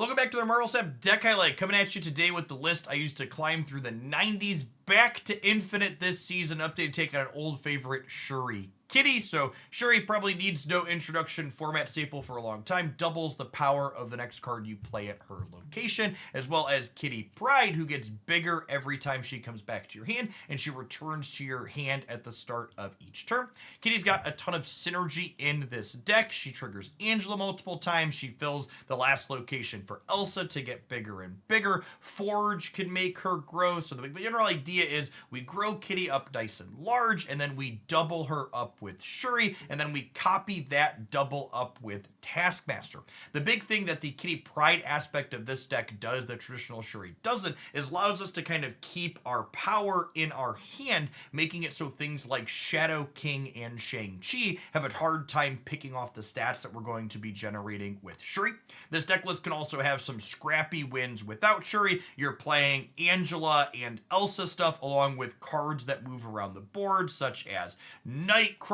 Welcome back to the Marvel Snap Deck Highlight, coming at you today with the list I used to climb through the 90s back to Infinite this season. Updated take on an old favorite, Shuri Kitty. So Shuri probably needs no introduction, format staple for a long time, doubles the power of the next card you play at her location, as well as Kitty Pryde, who gets bigger every time she comes back to your hand, and she returns to your hand at the start of each turn. Kitty's got a ton of synergy in this deck. She triggers Angela multiple times. She fills the last location for Elsa to get bigger and bigger. Forge can make her grow. So the general idea is we grow Kitty up nice and large, and then we double her up with Shuri, and then we copy that double up with Taskmaster. The big thing that the Kitty Pryde aspect of this deck does that traditional Shuri doesn't is allows us to kind of keep our power in our hand, making it so things like Shadow King and Shang-Chi have a hard time picking off the stats that we're going to be generating with Shuri. This deck list can also have some scrappy wins without Shuri. You're playing Angela and Elsa stuff along with cards that move around the board, such as Nightcrawler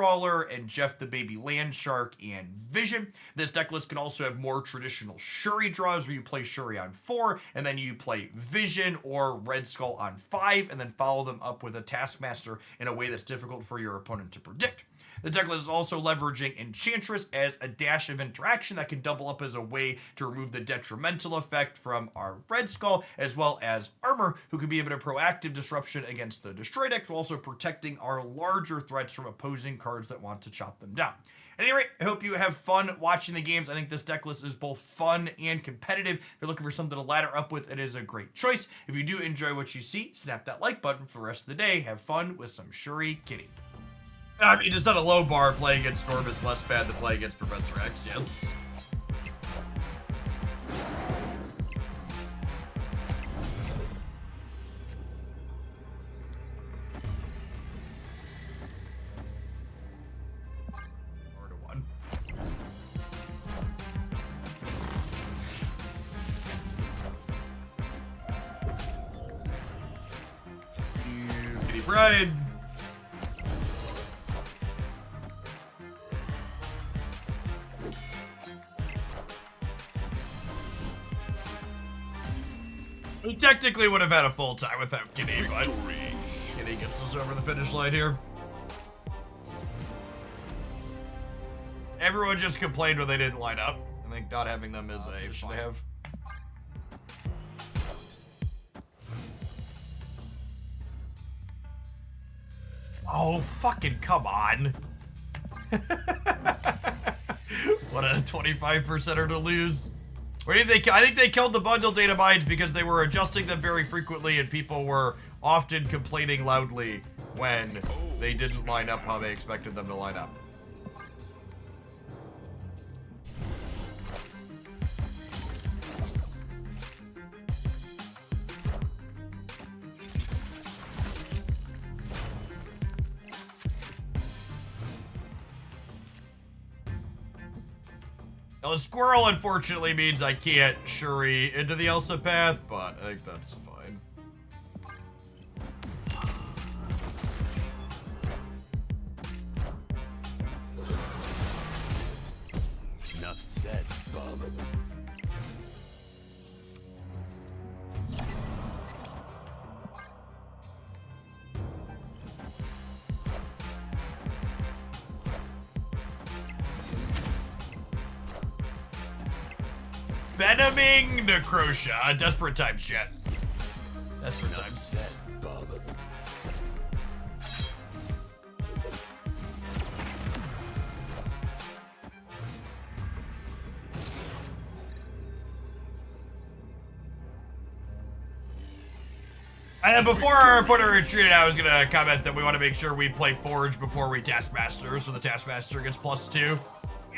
and Jeff the Baby Landshark and Vision. This deck list can also have more traditional Shuri draws where you play Shuri on 4 and then you play Vision or Red Skull on 5 and then follow them up with a Taskmaster in a way that's difficult for your opponent to predict. The deck list is also leveraging Enchantress as a dash of interaction that can double up as a way to remove the detrimental effect from our Red Skull, as well as Armor, who can be a bit of proactive disruption against the Destroy decks, while also protecting our larger threats from opposing cards that want to chop them down. At any rate, I hope you have fun watching the games. I think this deck list is both fun and competitive. If you're looking for something to ladder up with, it is a great choice. If you do enjoy what you see, snap that like button for the rest of the day. Have fun with some Shuri Kitty. I mean, just on a low bar, playing against Storm is less bad than playing against Professor X, yes. Or to 1. Kitty Pryde. We technically would have had a full time without Kitty, but Kitty gets us over the finish line here. Everyone just complained when they didn't line up. I think not having them is a should have. Oh, fucking come on. What a 25%er to lose. Or do you think? I think they killed the bundle data mines because they were adjusting them very frequently and people were often complaining loudly when they didn't line up how they expected them to line up. Now, the squirrel, unfortunately, means I can't Shuri into the Elsa path, but I think that's fine. Enough said, bub. Venoming Necrosha. Desperate times, chat. Desperate Enough times. said, bub. And before our opponent retreated, I was going to comment that we want to make sure we play Forge before we Taskmaster, so the Taskmaster gets +2.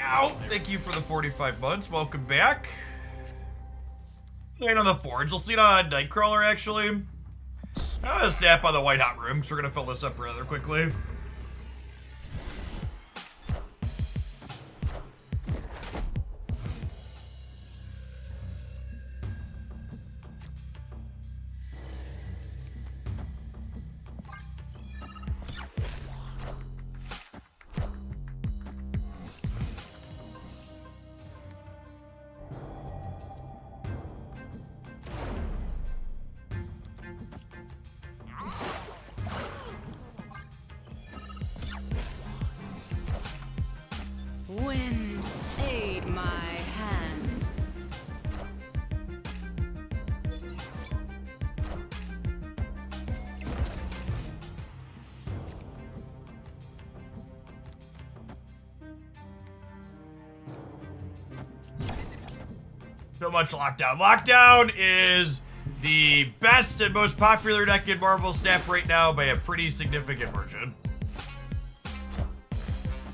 Ow! Thank you for the 45 months. Welcome back. Playing on the Forge. We'll see it on Nightcrawler, actually. I'm going to snap on the White Hot Room, because we're going to fill this up rather quickly. So much Lockdown. Lockdown is the best and most popular deck in Marvel Snap right now by a pretty significant margin.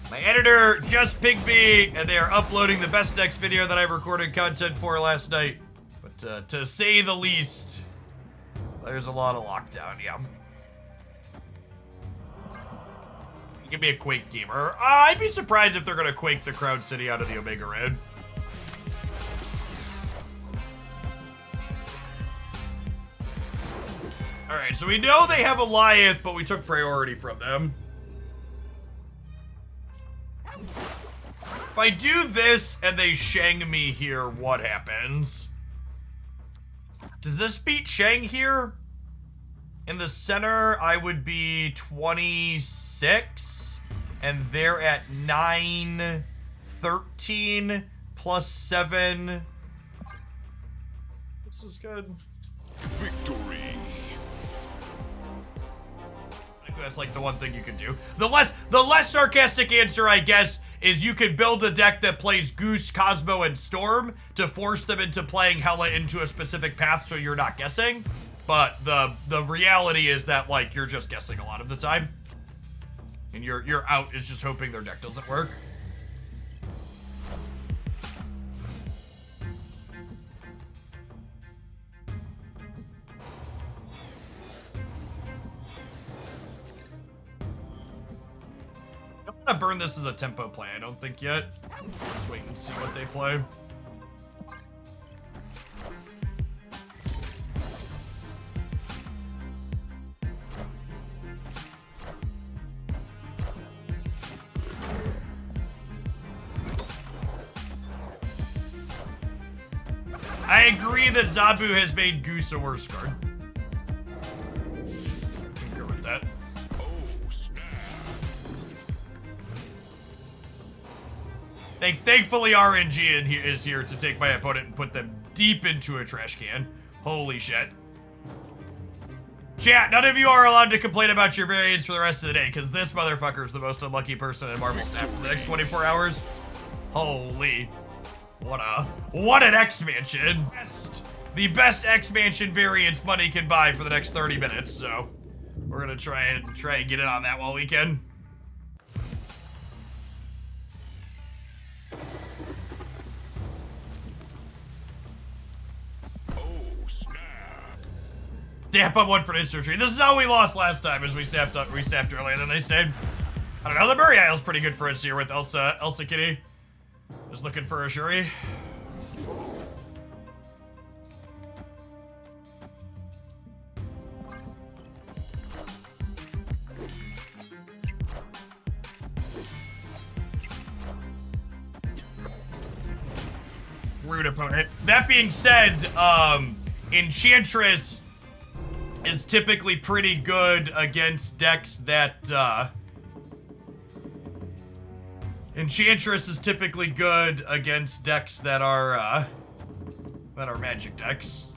My editor just pinged me, and they are uploading the best decks video that I recorded content for last night. But to say the least, there's a lot of Lockdown, yeah. You can be a Quake gamer. I'd be surprised if they're gonna Quake the Crown City out of the Omega Red. Alright, so we know they have Goliath, but we took priority from them. If I do this and they Shang me here, what happens? Does this beat Shang here? In the center, I would be 26, and they're at 9, 13, plus 7. This is good. Victory. I think that's like the one thing you can do. The less sarcastic answer, I guess, is you could build a deck that plays Goose, Cosmo, and Storm to force them into playing Hela into a specific path so you're not guessing. But the reality is that, like, you're just guessing a lot of the time. And your out is just hoping their deck doesn't work. I don't want to burn this as a tempo play, I don't think yet. Let's wait and see what they play. I agree that Zabu has made Goose a worse card. I concur with that. Oh, snap. Thankfully, RNG is here to take my opponent and put them deep into a trash can. Holy shit. Chat, none of you are allowed to complain about your variants for the rest of the day, because this motherfucker is the most unlucky person in Marvel Snap for the next 24 hours. Holy. What an X-Mansion. The best X-Mansion variants money can buy for the next 30 minutes, so we're gonna try and get in on that while we can. Oh, snap. Snap on one for instant tree. This is how we lost last time, as we snapped earlier than they stayed. I don't know, the Murray Isle's pretty good for us here with Elsa Kitty. Just looking for a Shuri. Rude opponent. That being said, Enchantress is typically pretty good against decks that, Enchantress is typically good against decks that are magic decks.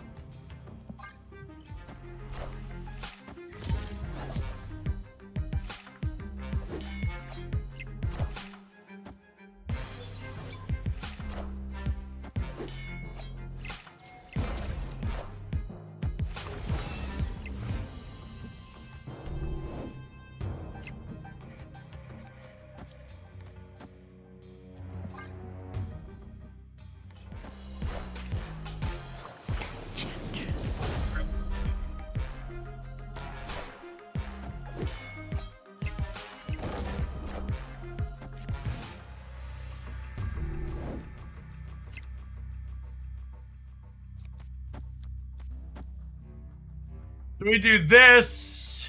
So we do this,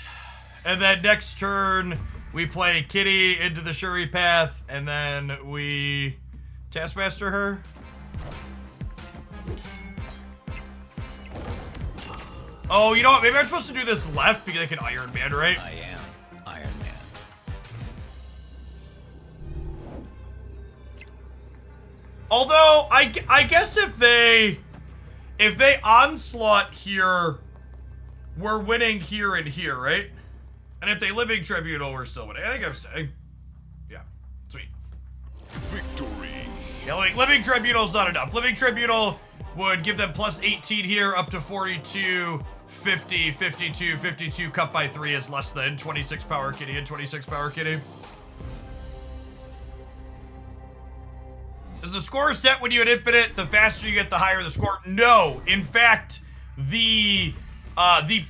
and then next turn we play Kitty into the Shuri path, and then we Taskmaster her. Oh, you know what? Maybe I'm supposed to do this left because I can Iron Man, right? I am Iron Man. Although I guess if they onslaught here, we're winning here and here, right? And if they Living Tribunal, we're still winning. I think I'm staying. Yeah, sweet. Victory. Yeah, like Living Tribunal's not enough. Living Tribunal would give them plus 18 here, up to 42, 50, 52, 52. Cut by 3 is less than 26 power kitty and 26 power kitty. Is the score set when you hit infinite? The faster you get, the higher the score? No. In fact, the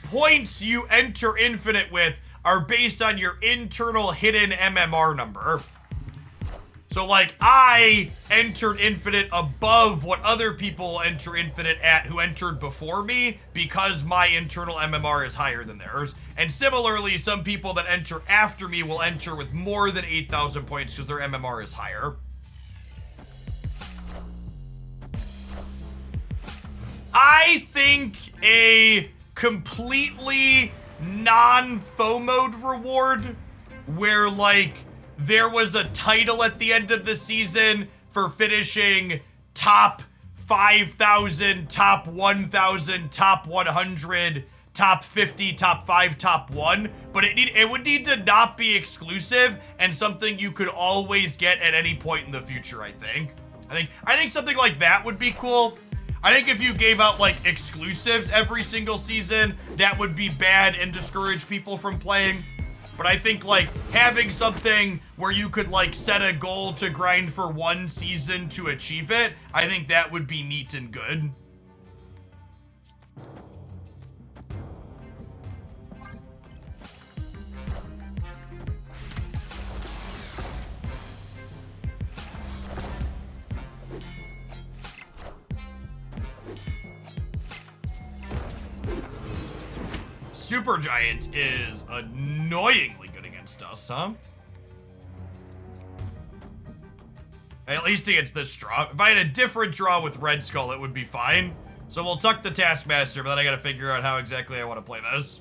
points you enter infinite with are based on your internal hidden MMR number. So, like, I entered infinite above what other people enter infinite at who entered before me because my internal MMR is higher than theirs. And similarly, some people that enter after me will enter with more than 8,000 points because their MMR is higher. I think a completely non-FOMO'd reward where, like, there was a title at the end of the season for finishing top 5,000, top 1,000, top 100, top 50, top 5, top 1, but it would need to not be exclusive and something you could always get at any point in the future, I think. I think something like that would be cool. I think if you gave out, like, exclusives every single season, that would be bad and discourage people from playing. But I think, like, having something where you could, like, set a goal to grind for one season to achieve it, I think that would be neat and good. Supergiant is annoyingly good against us, huh? At least against this draw. If I had a different draw with Red Skull, it would be fine. So we'll tuck the Taskmaster, but then I gotta figure out how exactly I want to play this.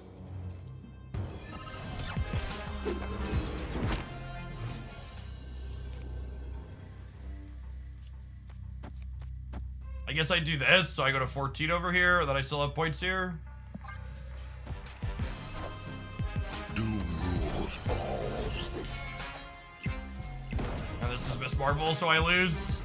I guess I do this, so I go to 14 over here, and then I still have points here. And this is Miss Marvel, so I lose.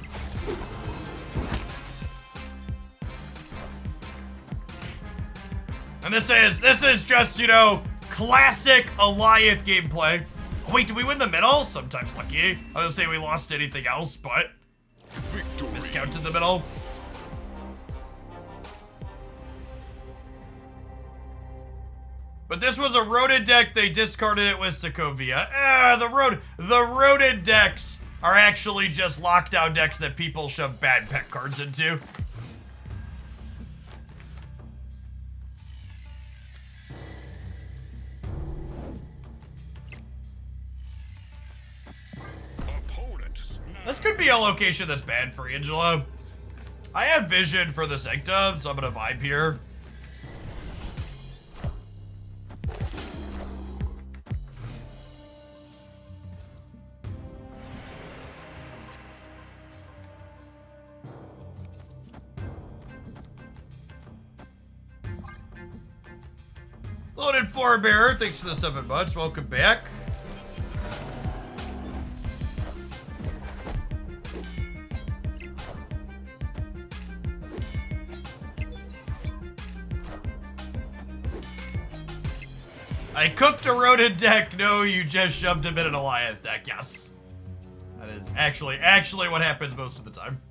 And this is just, you know, classic Alioth gameplay. Oh, wait, did we win the middle? Sometimes lucky. I was gonna say we lost anything else, but Victory. miscounted the middle. But this was a roted deck. They discarded it with Sokovia. The roted decks are actually just lockdown decks that people shove bad pet cards into. Opponent snap. This could be a location that's bad for Angela. I have vision for the Sanctum, so I'm gonna vibe here. Loaded Forebearer, thanks for the 7 months. Welcome back. I cooked a roted deck. No, you just shoved him in an Alioth deck. Yes. That is actually what happens most of the time.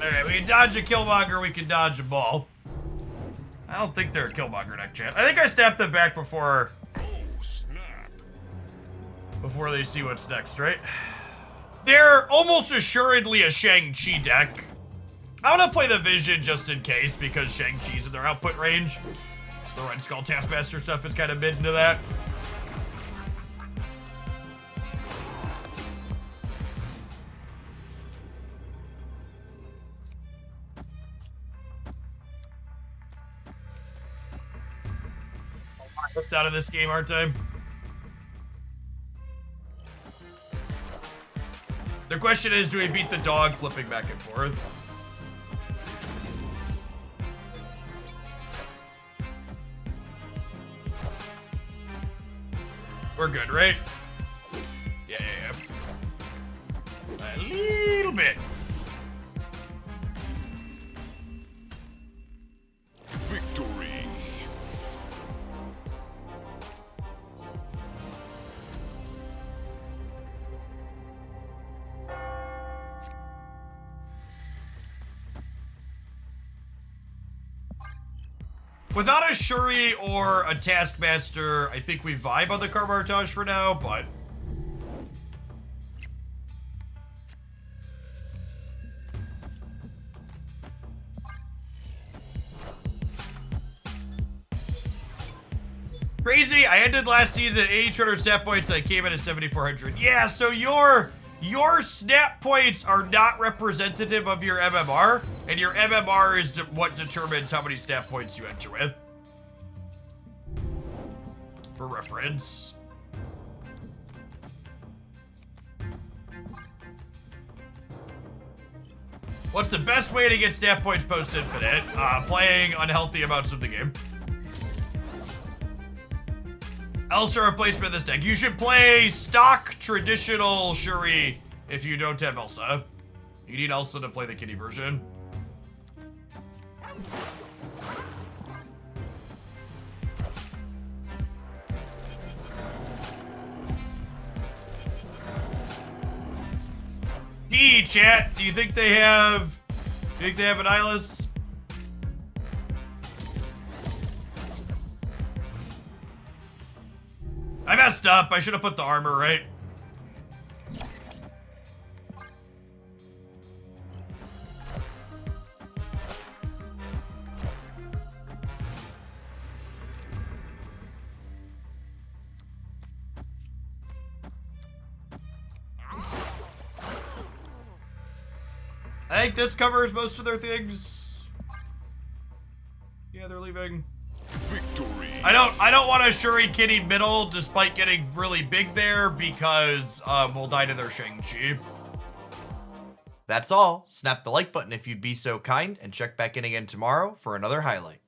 Alright, we can dodge a Killmonger, we can dodge a ball. I don't think they're a Killmonger deck, chat. I think I snapped them back before Oh, snap. they see what's next, right? They're almost assuredly a Shang-Chi deck. I want to play the Vision just in case, because Shang-Chi's in their output range. The Red Skull Taskmaster stuff is kind of mid into that. Left out of this game, aren't I? The question is, do we beat the dog flipping back and forth? We're good, right? Yeah. A little bit. Victory. Without a Shuri or a Taskmaster, I think we vibe on the Carbartage for now, but... Crazy, I ended last season at 8,200 snap points and I came in at 7,400. Yeah, so your snap points are not representative of your MMR, and your MMR is what determines how many snap points you enter with. For reference. What's the best way to get snap points post-infinite? Playing unhealthy amounts of the game. Elsa replacement of this deck. You should play stock traditional Shuri if you don't have Elsa. You need Elsa to play the kitty version. Chat, do you think they have an Eyeless? I messed up. I should have put the armor, right? I think this covers most of their things. Yeah, they're leaving. Victory. I don't want a Shuri Kitty middle despite getting really big there because we'll die to their Shang-Chi. That's all. Snap the like button if you'd be so kind and check back in again tomorrow for another highlight.